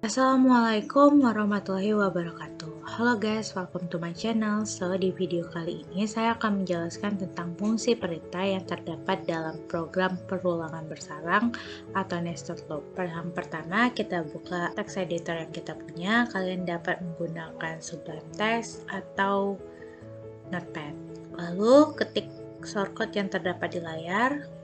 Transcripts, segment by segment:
Assalamualaikum warahmatullahi wabarakatuh. Halo guys, welcome to my channel. So, di video kali ini saya akan menjelaskan tentang fungsi perintah yang terdapat dalam program perulangan bersarang atau nested loop. Yang pertama, kita buka text editor yang kita punya. Kalian dapat menggunakan Sublime Text atau Notepad. Lalu ketik shortcut yang terdapat di layar.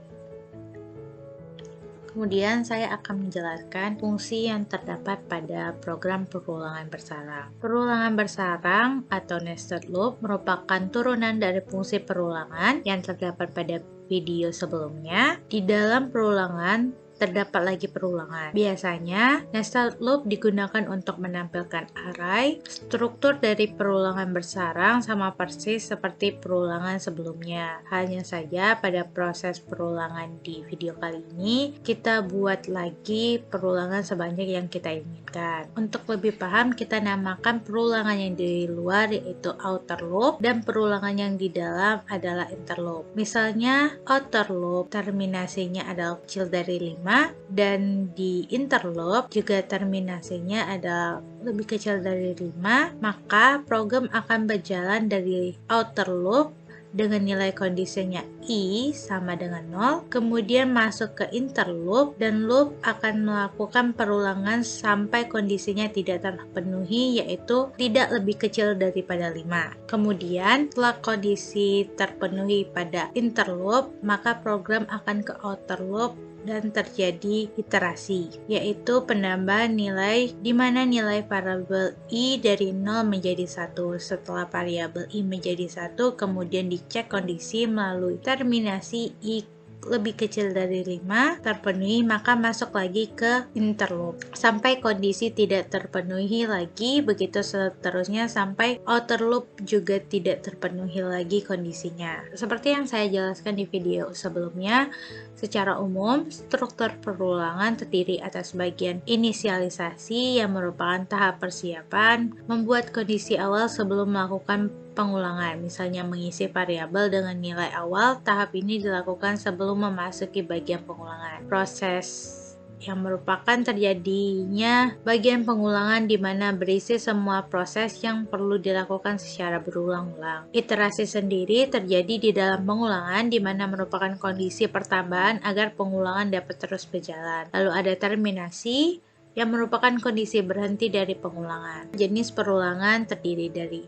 Kemudian saya akan menjelaskan fungsi yang terdapat pada program perulangan bersarang. Perulangan bersarang atau nested loop merupakan turunan dari fungsi perulangan yang terdapat pada video sebelumnya. Di dalam perulangan terdapat lagi perulangan. Biasanya, nested loop digunakan untuk menampilkan array. Struktur dari perulangan bersarang sama persis seperti perulangan sebelumnya. Hanya saja pada proses perulangan di video kali ini, kita buat lagi perulangan sebanyak yang kita inginkan. Untuk lebih paham, kita namakan perulangan yang di luar yaitu outer loop dan perulangan yang di dalam adalah inner loop. Misalnya, outer loop terminasinya adalah kecil dari 5 dan di inner loop juga terminasinya adalah lebih kecil dari 5, maka program akan berjalan dari outer loop dengan nilai kondisinya i sama dengan 0, kemudian masuk ke inner loop dan loop akan melakukan perulangan sampai kondisinya tidak terpenuhi, yaitu tidak lebih kecil daripada 5. Kemudian setelah kondisi terpenuhi pada inner loop, maka program akan ke outer loop dan terjadi iterasi, yaitu penambahan nilai di mana nilai variabel i dari 0 menjadi 1. Setelah variabel i menjadi 1, kemudian dicek kondisi melalui terminasi i lebih kecil dari 5 terpenuhi, maka masuk lagi ke inner loop sampai kondisi tidak terpenuhi lagi, begitu seterusnya sampai outer loop juga tidak terpenuhi lagi kondisinya. Seperti yang saya jelaskan di video sebelumnya, secara umum struktur perulangan terdiri atas bagian inisialisasi yang merupakan tahap persiapan membuat kondisi awal sebelum melakukan pengulangan. Misalnya mengisi variabel dengan nilai awal, tahap ini dilakukan sebelum memasuki bagian pengulangan. Proses yang merupakan terjadinya bagian pengulangan di mana berisi semua proses yang perlu dilakukan secara berulang-ulang. Iterasi sendiri terjadi di dalam pengulangan di mana merupakan kondisi pertambahan agar pengulangan dapat terus berjalan. Lalu ada terminasi yang merupakan kondisi berhenti dari pengulangan. Jenis perulangan terdiri dari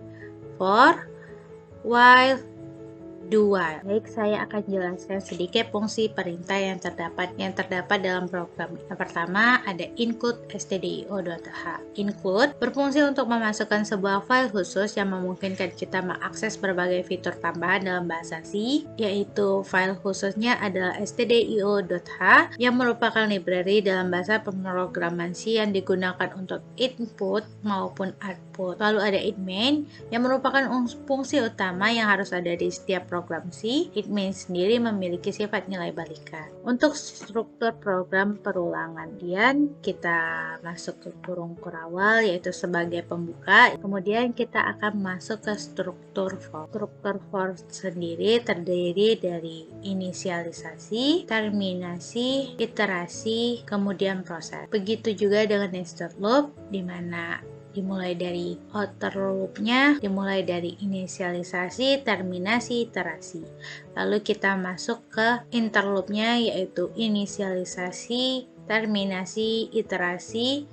for, while, do while. Baik, saya akan jelaskan sedikit fungsi perintah yang terdapat dalam program. Yang pertama ada include stdio.h. Include berfungsi untuk memasukkan sebuah file khusus yang memungkinkan kita mengakses berbagai fitur tambahan dalam bahasa C, yaitu file khususnya adalah stdio.h yang merupakan library dalam bahasa pemrograman C yang digunakan untuk input maupun output. Lalu ada itmain yang merupakan fungsi utama yang harus ada di setiap program C. Itmain sendiri memiliki sifat nilai balikan. Untuk struktur program perulangan, kemudian kita masuk ke kurung kurawal yaitu sebagai pembuka. Kemudian kita akan masuk ke struktur for. Struktur for sendiri terdiri dari inisialisasi, terminasi, iterasi, kemudian proses. Begitu juga dengan nested loop di mana dimulai dari outer loopnya, dimulai dari inisialisasi, terminasi, iterasi. Lalu kita masuk ke inner loopnya yaitu inisialisasi, terminasi, iterasi,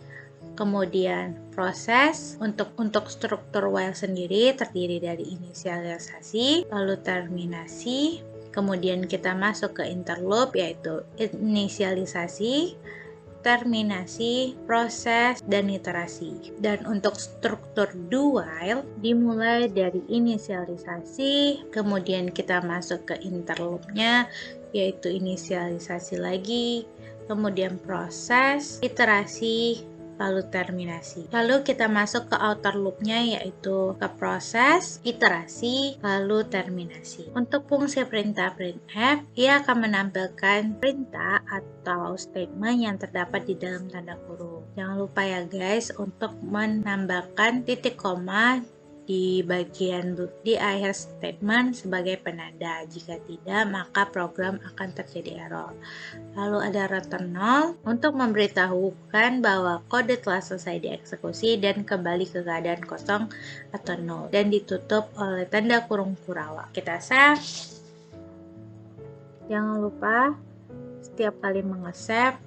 kemudian proses. Untuk struktur while sendiri terdiri dari inisialisasi, lalu terminasi, kemudian kita masuk ke inner loop yaitu inisialisasi, terminasi, proses, dan iterasi. Dan untuk struktur do while dimulai dari inisialisasi, kemudian kita masuk ke inner loopnya yaitu inisialisasi lagi, kemudian proses, iterasi, lalu terminasi. Lalu kita masuk ke outer loopnya yaitu ke proses, iterasi, lalu terminasi. Untuk fungsi perintah printf, ia akan menampilkan perintah atau statement yang terdapat di dalam tanda kurung. Jangan lupa ya guys untuk menambahkan titik koma di akhir statement sebagai penanda. Jika tidak, maka program akan terjadi error. Lalu ada return 0 untuk memberitahukan bahwa kode telah selesai dieksekusi dan kembali ke keadaan kosong atau 0 dan ditutup oleh tanda kurung Kurowa. Kita save. Jangan lupa setiap kali mengesave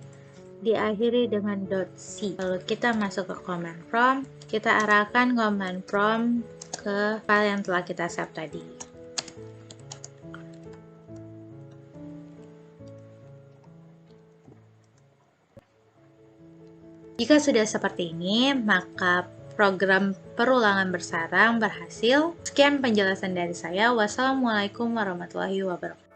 diakhiri dengan .c. Lalu kita masuk ke command prompt, kita arahkan command prompt ke file yang telah kita save tadi. Jika sudah seperti ini, maka program perulangan bersarang berhasil. Sekian penjelasan dari saya. Wassalamualaikum warahmatullahi wabarakatuh.